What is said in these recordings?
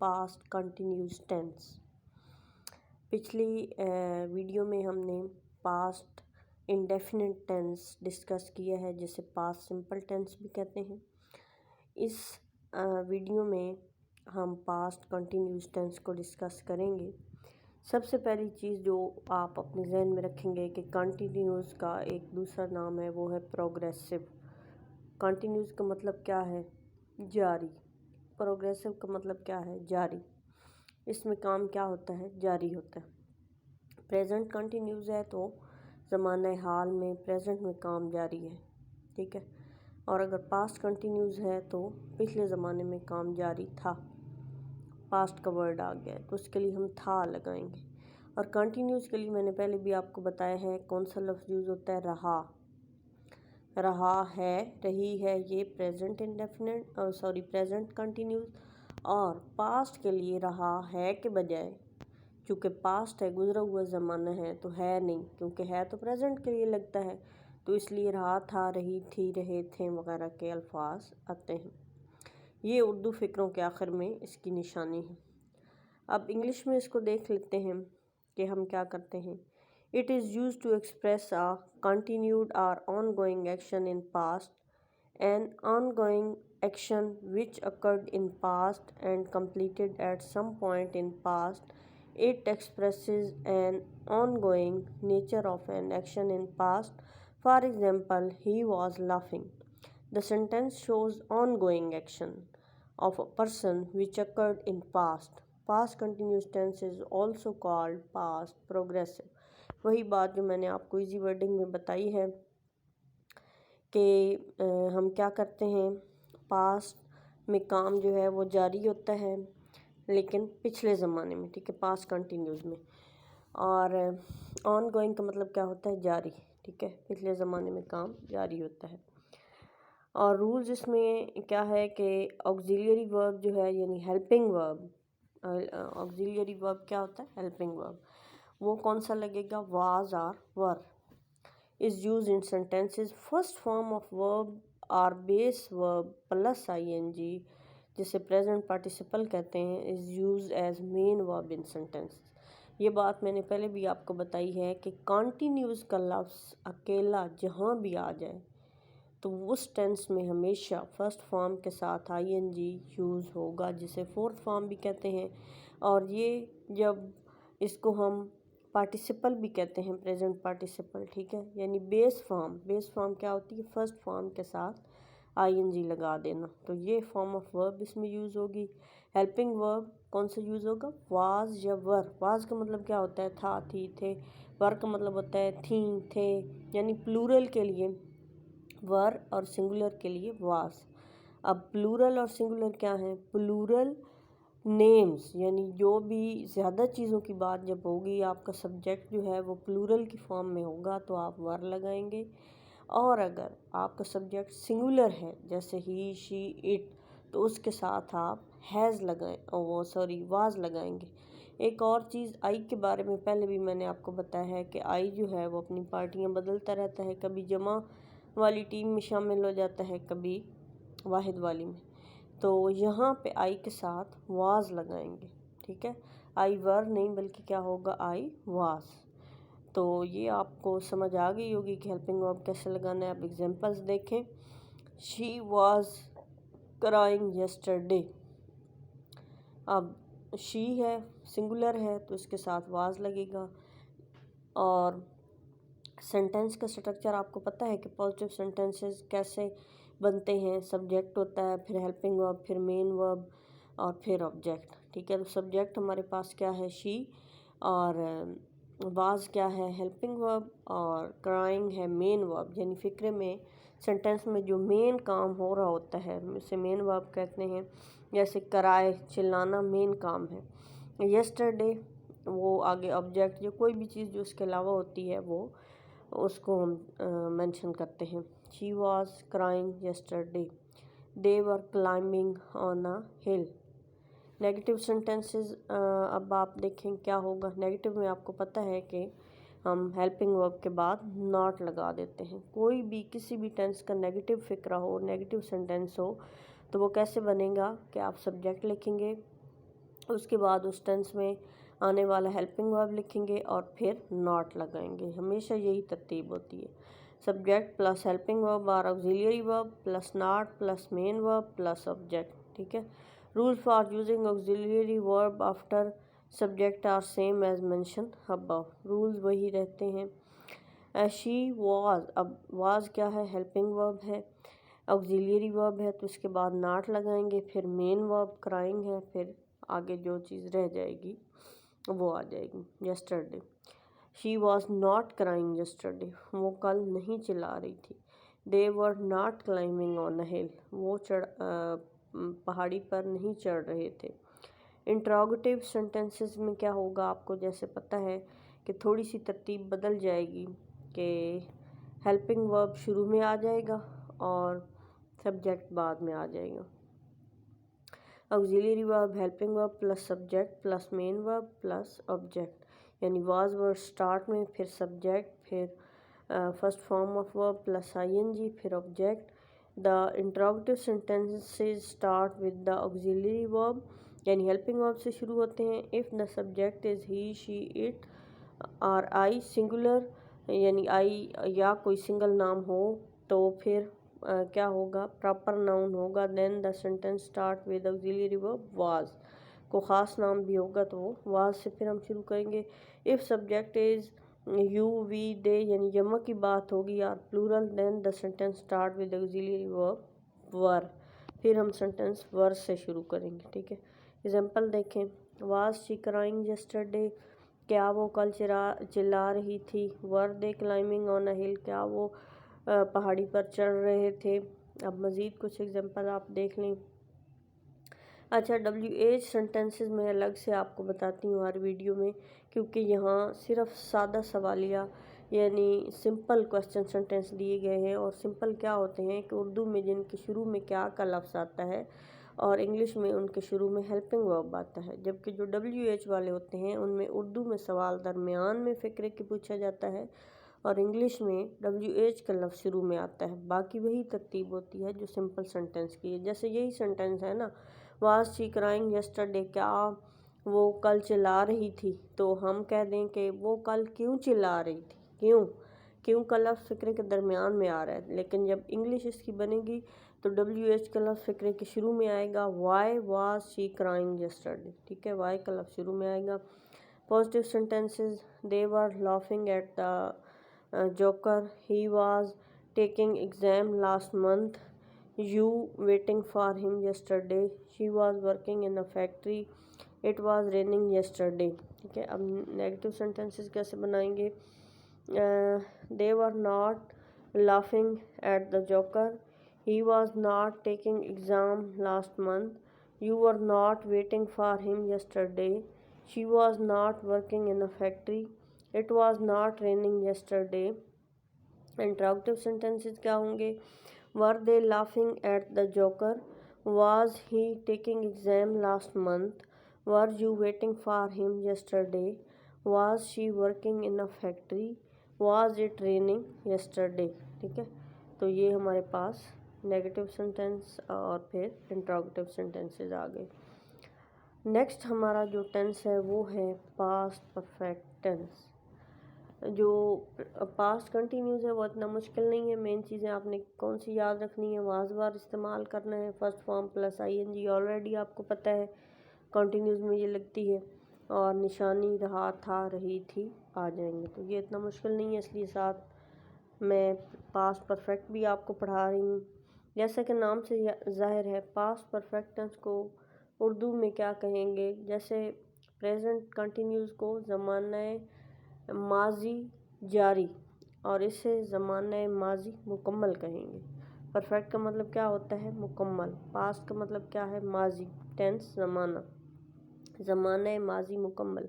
Past continuous tense. पिछली video में हमने पास्ट इंडेफिनिट टेंस डिस्कस किया है, जिसे पास्ट सिंपल टेंस भी कहते हैं। इस वीडियो में हम पास्ट कंटिन्यूस टेंस को डिस्कस करेंगे। सबसे पहली चीज़ जो आप अपने जहन में रखेंगे कि कंटिन्यूस का एक दूसरा नाम है, वो है प्रोग्रेसिव। कंटिन्यूस का मतलब क्या है? जारी। प्रोग्रेसिव का मतलब क्या है? जारी। इसमें काम क्या होता है? जारी होता है। प्रेजेंट कंटिन्यूस है तो ज़माने हाल में प्रेजेंट में काम जारी है, ठीक है। और अगर पास्ट कंटिन्यूस है तो पिछले ज़माने में काम जारी था। पास्ट का वर्ड आ गया है तो उसके लिए हम था लगाएंगे। और कंटिन्यूस के लिए मैंने पहले भी आपको बताया है कौन सा लफ्ज़ यूज़ होता है? रहा। रहा है, रही है, ये प्रेजेंट इंडेफिनिट प्रेजेंट कंटिन्यूस। और पास्ट के लिए रहा है के बजाय, चूँकि पास्ट है, गुजरा हुआ ज़माना है, तो है नहीं, क्योंकि है तो प्रेजेंट के लिए लगता है, तो इसलिए रहा, था, रही, थी, रहे, थे वगैरह के अल्फाज आते हैं। ये उर्दू फ़िक्रों के आखिर में इसकी निशानी है। अब इंग्लिश में इसको देख लेते हैं कि हम क्या करते हैं। It is used to express a continued or ongoing action in past, an ongoing action which occurred in past and completed at some point in past. It expresses an ongoing nature of an action in past. For example, he was laughing. The sentence shows ongoing action of a person which occurred in past. Past continuous tense is also called past progressive. वही बात जो मैंने आपको easy wording में बताई है कि हम क्या करते हैं, पास्ट में काम जो है वो जारी होता है, लेकिन पिछले ज़माने में, ठीक है, पास्ट कंटिन्यूस में। और ऑन गोइंग का मतलब क्या होता है? जारी, ठीक है, पिछले ज़माने में काम जारी होता है। और रूल्स इसमें क्या है कि ऑक्सिलियरी वर्ब जो है, यानी हेल्पिंग वर्ब, ऑक्सिलियरी वर्ब क्या होता है? Helping verb. वो कौन सा लगेगा? वाज और were. Is use in sentences. First form of verb और बेस वर्ब प्लस आईएनजी, जिसे प्रेजेंट पार्टिसिपल कहते हैं, is use as main verb in sentences. ये बात मैंने पहले भी आपको बताई है कि कॉन्टिन्यूस का लफ्ज़ अकेला जहाँ भी आ जाए तो उस टेंस में हमेशा फर्स्ट फॉर्म के साथ आईएनजी यूज़ होगा, जिसे फोर्थ फॉर्म भी कहते हैं। और ये जब इसको हम पार्टिसिपल भी कहते हैं, प्रेजेंट पार्टिसिपल, ठीक है, यानी बेस फॉर्म क्या होती है? फर्स्ट फॉर्म के साथ आईएनजी लगा देना। तो ये फॉर्म ऑफ वर्ब इसमें यूज़ होगी। हेल्पिंग वर्ब कौन सा यूज़ होगा? वाज या वर। वाज का मतलब क्या होता है? था, थी, थे। वर का मतलब होता है थी, थे, यानी प्लूरल के लिए वर और सिंगुलर के लिए वाज। अब प्लूरल और सिंगुलर क्या है? प्लूरल नेम्स, यानी जो भी ज़्यादा चीज़ों की बात जब होगी, आपका सब्जेक्ट जो है वो प्लूरल की फॉर्म में होगा तो आप वर लगाएंगे। और अगर आपका सब्जेक्ट सिंगुलर है, जैसे ही, शी, इट, तो उसके साथ आप हैज़ लगाएं, वाज लगाएंगे। एक और चीज़, आई के बारे में पहले भी मैंने आपको बताया है कि आई जो है वो अपनी पार्टियां बदलता रहता है, कभी जमा वाली टीम में शामिल हो जाता है, कभी वाहिद वाली में। तो यहाँ पे आई के साथ वाज लगाएंगे, ठीक है। आई वर नहीं, बल्कि क्या होगा? I was. तो ये आपको समझ आ गई होगी कि हेल्पिंग वर्ब कैसे लगाना है। आप एग्जांपल्स देखें। She was crying yesterday. अब शी है, सिंगुलर है, तो इसके साथ वाज लगेगा। और सेंटेंस का स्ट्रक्चर आपको पता है कि पॉजिटिव सेंटेंसेस कैसे बनते हैं। सब्जेक्ट होता है, फिर हेल्पिंग वर्ब, फिर मेन वर्ब और फिर ऑब्जेक्ट, ठीक है। तो सब्जेक्ट हमारे पास क्या है? शी। और वाज क्या है? Helping verb. और क्राइंग है मेन वर्ब, यानी फ़िक्रे में सेंटेंस में जो मेन काम हो रहा होता है उसे मेन वर्ब कहते हैं। जैसे कराए, चिल्लाना मेन काम है। यस्टरडे वो आगे ऑब्जेक्ट, जो कोई भी चीज़ जो उसके अलावा होती है वो उसको हम मेंशन करते हैं। She was crying yesterday. They were climbing on a hill. Negative sentences अब आप देखें क्या होगा। नेगेटिव में आपको पता है कि हम हेल्पिंग वर्ब के बाद नॉट लगा देते हैं। कोई भी किसी भी टेंस का नेगेटिव फिक्रा हो, नेगेटिव सेंटेंस हो, तो वो कैसे बनेगा कि आप सब्जेक्ट लिखेंगे, اس کے بعد اس ٹینس میں آنے والا ہیلپنگ ورب لکھیں گے اور پھر ناٹ لگائیں گے. ہمیشہ یہی ترتیب ہوتی ہے. سبجیکٹ پلس ہیلپنگ ورب are آکسیلری verb plus not plus main verb plus object. ٹھیک ہے. Role for using auxiliary verb after subject are same as mention above. Rules وہی رہتے ہیں. شی واز، اب واز کیا ہے؟ ہیلپنگ ورب ہے، آکسیلری ورب ہے، تو اس کے بعد ناٹ لگائیں گے، پھر مین ورب کرائنگ ہے، پھر آگے جو چیز رہ جائے گی وہ آ جائے گی. Yesterday, she was not crying yesterday, وہ کل نہیں چلا رہی تھی. دے ور ناٹ کلائمبنگ آن اے ہل، وہ پہاڑی پر نہیں چڑھ رہے تھے. انٹراگیٹیو سینٹنسز میں کیا ہوگا آپ کو جیسے پتہ ہے کہ تھوڑی سی ترتیب بدل جائے گی کہ ہیلپنگ ورب شروع میں آ جائے گا اور سبجیکٹ بعد میں آ جائے گا. آکسیلری ورب helping verb plus subject plus main verb plus object, یعنی واز ورڈ اسٹارٹ میں، پھر سبجیکٹ، پھر first form of verb plus I N G, پھر object. The interrogative sentences start with the auxiliary verb, یعنی ہیلپنگ ورب سے شروع ہوتے ہیں. If the subject is he she it اور آئی سنگولر، یعنی آئی یا کوئی سنگل نام ہو تو پھر کیا ہوگا؟ پراپر ناؤن ہوگا. دین the sentence start with auxiliary ورب واز. کو خاص نام بھی ہوگا تو وہ واز سے پھر ہم شروع کریں گے. If subject is you we they, یعنی جمع کی بات ہوگی اور plural, then the sentence start with auxiliary verb were. پھر ہم سینٹینس ور سے شروع کریں گے. ٹھیک ہے. ایگزامپل دیکھیں. واز شی کرائنگ یسٹرڈے، کیا وہ کل چلا رہی تھی. ور دے کلائمبنگ آن اے ہل، کیا وہ پہاڑی پر چڑھ رہے تھے. اب مزید کچھ ایگزامپل آپ دیکھ لیں. اچھا، WH سینٹینسز میں الگ سے آپ کو بتاتی ہوں ہر ویڈیو میں، کیونکہ یہاں صرف سادہ سوالیہ یعنی سمپل کوسچن سینٹینس دیے گئے ہیں. اور سمپل کیا ہوتے ہیں کہ اردو میں جن کے شروع میں کیا کا لفظ آتا ہے اور انگلش میں ان کے شروع میں ہیلپنگ ورب آتا ہے، جبکہ جو WH والے ہوتے ہیں ان میں اردو میں سوال درمیان میں فقرے کے پوچھا جاتا ہے اور انگلش میں WH کا لفظ شروع میں آتا ہے. باقی وہی ترتیب ہوتی ہے جو سمپل سینٹینس کی ہے. جیسے یہی سینٹینس ہے نا، واز شی کرائنگ یسٹرڈے، کیا وہ کل چلا رہی تھی، تو ہم کہہ دیں کہ وہ کل کیوں چلا رہی تھی. کیوں کا لفظ فقرے کے درمیان میں آ رہا ہے. لیکن جب انگلش اس کی بنے گی تو WH کا لفظ فقرے کے شروع میں آئے گا. Why was she crying yesterday. ٹھیک ہے. وائی کا لفظ شروع میں آئے گا. Positive sentences. They were laughing at the joker, he was taking exam last month, you waiting for him yesterday, she was working in a factory, it was raining yesterday. ٹھیک ہے. اب نیگیٹو سینٹینسز کیسے بنائیں گے؟ They were not laughing at the joker, he was not taking exam last month, you were not waiting for him yesterday, she was not working in a factory, it was not raining yesterday. Interrogative sentences کیا ہوں گے؟ Were they laughing at the joker, was he taking exam last month, were you waiting for him yesterday, was she working in a factory, was it raining yesterday. ٹھیک ہے. تو یہ ہمارے پاس negative sentence اور پھر انٹراگیٹیو سینٹینسز آ گئے. Next ہمارا جو ٹینس ہے وہ ہے پاسٹ پرفیکٹ ٹینس. جو پاسٹ کنٹینیوز ہے وہ اتنا مشکل نہیں ہے. مین چیزیں آپ نے کون سی یاد رکھنی ہے؟ واز وار استعمال کرنا ہے، first form plus I N G already آپ کو پتہ ہے کنٹینیوز میں یہ لگتی ہے، اور نشانی رہا تھا رہی تھی آ جائیں گے. تو یہ اتنا مشکل نہیں ہے، اس لیے ساتھ میں پاسٹ پرفیکٹ بھی آپ کو پڑھا رہی ہوں. جیسا کہ نام سے ظاہر ہے پاسٹ پرفیکٹ ٹینس کو اردو میں کیا کہیں گے؟ جیسے پریزنٹ کنٹینیوز کو زمانہ ماضی جاری اور اسے زمانہ ماضی مکمل کہیں گے. پرفیکٹ کا مطلب کیا ہوتا ہے؟ مکمل. پاسٹ کا مطلب کیا ہے؟ ماضی. ٹینس زمانہ، زمانہ ماضی مکمل.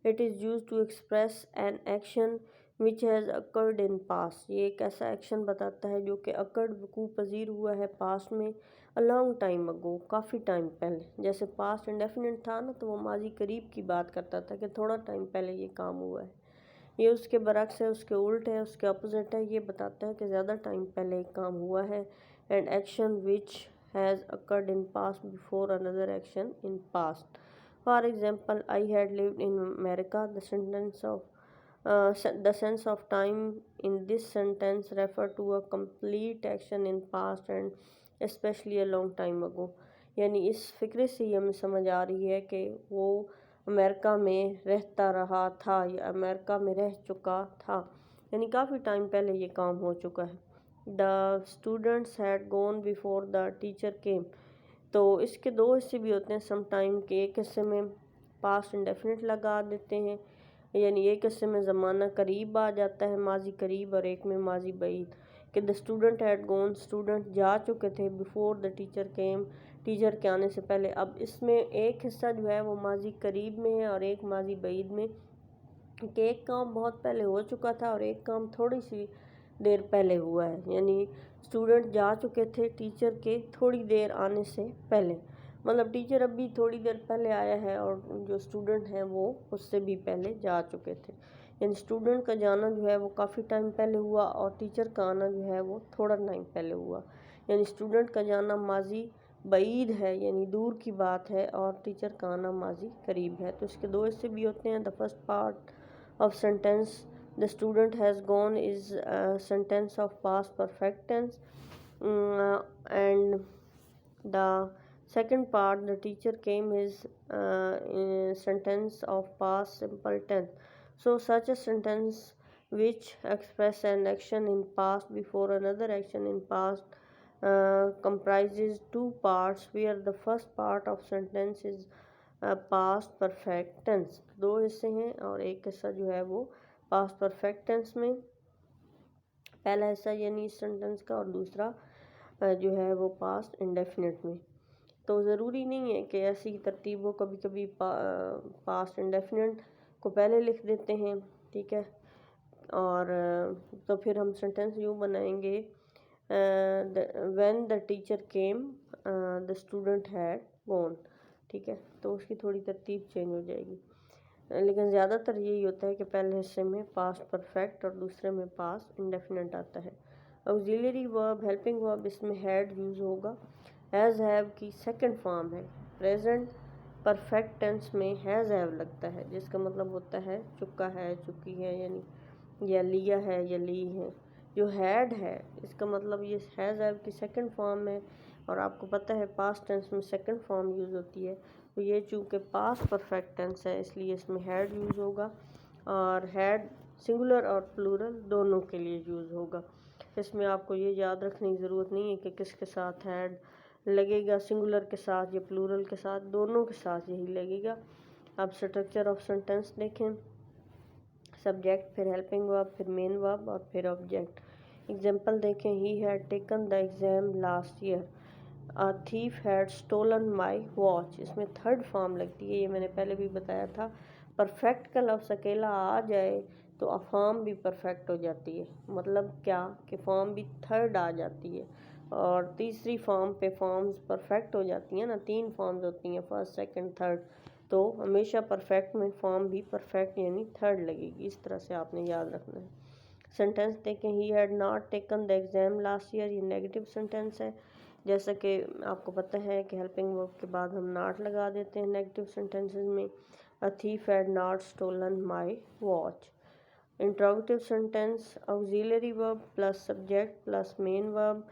It is used to express an action which has occurred in past. یہ ایک ایسا ایکشن بتاتا ہے جو کہ occurred وقوع پذیر ہوا ہے پاسٹ میں a long time ago، coffee time پہلے. جیسے پاسٹ انڈیفینٹ تھا نا تو وہ ماضی قریب کی بات کرتا تھا کہ تھوڑا ٹائم پہلے یہ کام ہوا ہے. یہ اس کے برعکس ہے، اس کے الٹ ہے، اس کے اپوزٹ ہے. یہ بتاتا ہے کہ زیادہ ٹائم پہلے ایک کام ہوا ہے. And action which has occurred in past before another action in past. For example, I had lived in America. The sense of time in this sentence refer to a complete action in past and especially a long time ago. यानी इस फिक्रे से ही हमें समझ आ रही है कि वो America में रहता रहा था या अमेरिका में रह चुका था, यानी काफ़ी टाइम पहले ये काम हो चुका है. The students had gone before the teacher came. तो इसके दो हिस्से भी होते हैं सम टाइम के. एक हिस्से में पास्ट इंडेफिनिट लगा देते हैं, यानी एक हिस्से में ज़माना करीब आ जाता है, माजी करीब, और एक में माजी बईद. कि the student had gone, student जा चुके थे, before the teacher came, teacher के आने से पहले. अब इसमें एक हिस्सा जो है वो माजी करीब में है और एक माजी बईद में, कि एक काम बहुत पहले हो चुका था और एक काम थोड़ी सी देर पहले हुआ है. यानी स्टूडेंट जा चुके थे टीचर के थोड़ी देर आने से पहले, मतलब टीचर अभी थोड़ी देर पहले आया है और जो स्टूडेंट हैं वो उससे भी पहले जा चुके थे. यानी स्टूडेंट का जाना जो है वो काफ़ी टाइम पहले हुआ और टीचर का आना जो है वो थोड़ा टाइम पहले हुआ. यानी स्टूडेंट का जाना माजी बईद है, यानी दूर की बात है, और टीचर का आना माजी करीब है. तो इसके दो हिस्से भी होते हैं. The first part of sentence, the student has gone, is a sentence of past perfect tense, and the second part, the teacher came, is a sentence of past simple tense. So such a sentence which express an action in past before another action in past comprises two parts, where the first part of sentence is past perfect tense. दो हिस्से हैं और एक हिस्सा जो है वो past perfect tense में, पहला हिस्सा यानी इस सेंटेंस का, और दूसरा जो है वो पास्ट इंडेफिनिट में. तो ज़रूरी नहीं है कि ऐसी तरतीब हो, कभी कभी पास्ट इंडेफिनिट को पहले लिख देते हैं, ठीक है. और तो फिर हम सेंटेंस यूँ बनाएंगे, when the teacher came the student had gone, ठीक है. तो उसकी थोड़ी तरतीब चेंज हो जाएगी, लेकिन ज़्यादातर यही होता है कि पहले हिस्से में पास्ट परफेक्ट और दूसरे में पास्ट इंडेफिनिट आता है. ऑक्सिलरी वर्ब, हेल्पिंग वर्ब, इसमें हैड यूज़ होगा. हैज़ हैव की सेकंड फॉर्म है. प्रेजेंट परफेक्ट टेंस में हैज़ हैव लगता है, जिसका मतलब होता है चुका है, चुकी है, यानी या लिया है या ली है. जो हैड है इसका मतलब ये हैज़ हैव की सेकंड फॉर्म है, और आपको पता है पास्ट टेंस में सेकंड फॉर्म यूज़ होती है. तो ये चूँकि पास्ट परफेक्ट टेंस है इसलिए इसमें हैड यूज़ होगा, और हैड सिंगुलर और प्लूरल दोनों के लिए यूज़ होगा. इसमें आपको ये याद रखने की ज़रूरत नहीं है कि किसके साथ हैड लगेगा, सिंगुलर के साथ या प्लूरल के साथ, दोनों के साथ यही लगेगा. अब स्ट्रक्चर ऑफ सेंटेंस देखें. सब्जेक्ट, फिर हेल्पिंग वर्ब, फिर मेन वर्ब और फिर ऑब्जेक्ट. एग्जांपल देखें. He had taken the exam last year. A thief had stolen my watch. इसमें थर्ड फॉर्म लगती है, ये मैंने पहले भी बताया था. परफेक्ट का लफ्ज़ अकेला आ जाए तो फॉर्म भी परफेक्ट हो जाती है. मतलब क्या कि फॉर्म भी थर्ड आ जाती है, और तीसरी फॉर्म पे फॉर्म्स परफेक्ट हो जाती हैं ना. तीन फॉर्म्स होती हैं, फर्स्ट सेकंड थर्ड, तो हमेशा परफेक्ट में फॉर्म भी परफेक्ट यानी थर्ड लगेगी. इस तरह से आपने याद रखना है. सेंटेंस देखें. He had not taken the exam last year. ये नेगेटिव सेंटेंस है. जैसा कि आपको पता है कि हेल्पिंग वर्ब के बाद हम नॉट लगा देते हैं नेगेटिव सेंटेंसेस में. A thief had not stolen my watch. Interrogative sentence. Auxiliary verb plus subject plus main verb,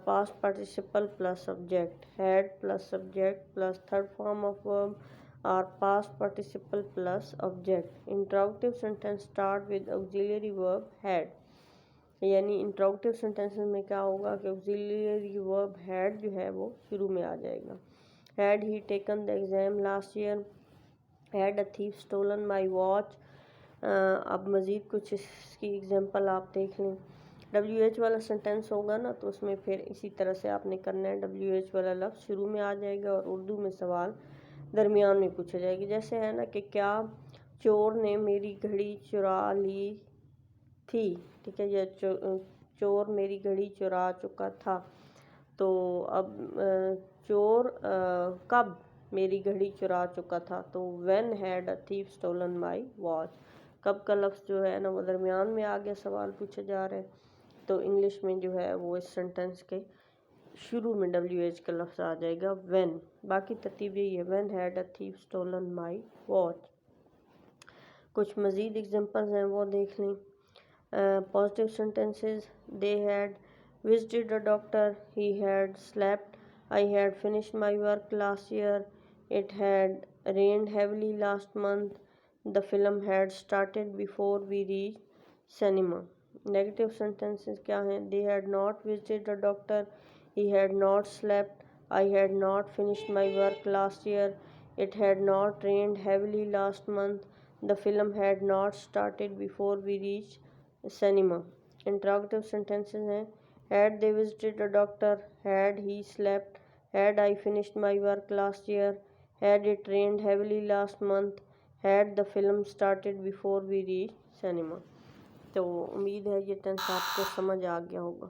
past participle plus subject, had plus subject plus third form of verb, और past participle plus object. Interrogative sentence start with auxiliary verb had. यानी interrogative sentences में क्या होगा कि auxiliary verb had जो है वो शुरू में आ जाएगा. Had he taken the exam last year. Had a thief stolen my watch. अब मज़ीद कुछ इसकी एग्जांपल आप देख लें. WH वाला सेंटेंस होगा ना, तो उसमें फिर इसी तरह से आपने करना है. WH वाला लफ्ज़ शुरू में आ जाएगा और उर्दू में सवाल दरमियान में पूछा जाएगा. जैसे है ना कि क्या चोर ने मेरी घड़ी चुरा ली थी, ठीक है, या चोर मेरी घड़ी चुरा चुका था. तो अब चोर कब मेरी घड़ी चुरा चुका था, तो when had a thief stolen my watch. कब का लफ्ज़ जो है ना वो दरमियान में आ गया, सवाल पूछा जा रहा है. तो इंग्लिश में जो है वो इस सेंटेंस के شروع میں WH کا لفظ آ جائے گا when. باقی ترتیب یہی ہے when had a thief stolen my watch. کچھ مزید ایگزامپلز ہیں وہ دیکھ لیں. Positive sentences they had visited a doctor, he had slept, I had finished my work last year, it had rained heavily last month, the film had started before we reached cinema. Negative sentences کیا ہیں؟ they had not visited a doctor, he had not slept, I had not finished my work last year, it had not rained heavily last month, the film had not started before we reached cinema. Interrogative sentences ہیں had they visited a doctor, had he slept, had I finished my work last year, had it rained heavily last month, had the film started before we reached cinema. تو امید ہے یہ tennis آپ کو سمجھ آ گیا ہوگا.